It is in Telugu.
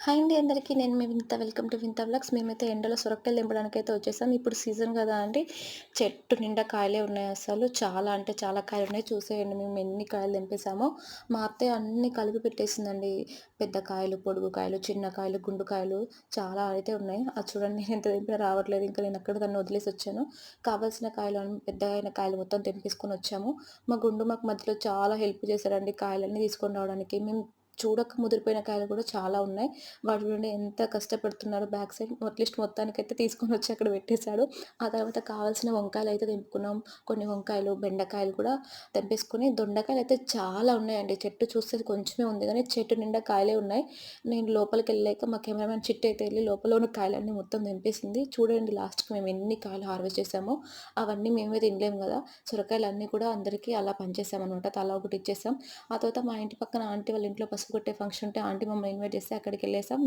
హాయ్ అండి అందరికీ. నేను మీ వింత. వెల్కమ్ టు వింత వ్లాగ్స్. మేమైతే ఎండలో సొరకాయలు తెంపడానికైతే వచ్చేసాం. ఇప్పుడు సీజన్ గదా అండి. చెట్టు నిండా కాయలే ఉన్నాయి అసలు. చాలా అంటే చాలా కాయలున్నాయి. చూసేయండి మేము ఎన్ని కాయలు తెంపేసామో. మా అత్తయ్య అన్నీ కలిపి పెట్టేసిందండి. పెద్ద కాయలు, పొడుగు కాయలు, చిన్న కాయలు, గుండు కాయలు చాలా అయితే ఉన్నాయి. అది చూడండి నేను ఎంత తెంపినా రావట్లేదు. ఇంకా నేను అక్కడ దాన్ని వదిలేసి వచ్చాను. కావాల్సిన కాయలు పెద్దగైన కాయలు మొత్తం తెంపేసుకొని వచ్చాము. మా గుండు మాకు మధ్యలో చాలా హెల్ప్ చేశాడండి కాయలన్నీ తీసుకొని రావడానికి. మేము చూడక ముదిరిపోయిన కాయలు కూడా చాలా ఉన్నాయి. వాడు చూడండి ఎంత కష్టపడుతున్నాడో బ్యాక్ సైడ్ అట్‌లీస్ట్ మొత్తానికైతే తీసుకొనొచ్చి అక్కడ పెట్టేసాడు. ఆ తర్వాత కావాల్సిన వంకాయలయితే తెంపుకున్నాం. కొన్ని వంకాయలు, బెండకాయలు కూడా తెంపేసుకొని దొండకాయలయితే చాలా ఉన్నాయండి. చెట్టు చూస్తే కొంచెమే ఉంది గానీ చెట్టు నిండా కాయలే ఉన్నాయి. నేను లోపలికెళ్ళాక మా కెమెరామెన్ చిట్టి అయితే ఎళ్లి లోపల ఉన్న కాయలన్నీ మొత్తం తెంపేసింది. చూడండి లాస్ట్‌కి మేము ఎన్ని కాయలు హార్వెస్ట్ చేసామో. అవన్నీ మేమే తినలేము గదా! సొరకాయలన్నీ కూడా అందరికీ అలా పంచేసామనమాట. తలా ఒకటి ఇచ్చేసాం. ఆ తర్వాత మా ఇంటి పక్కన ఆంటీ వాళ్ళ ఇంట్లో పసుపు కొట్టే ఫంక్షన్ ఉంటే ఆంటీ మమ్మల్ని ఇన్వైట్ చేస్తే అక్కడికెళ్ళేసాం.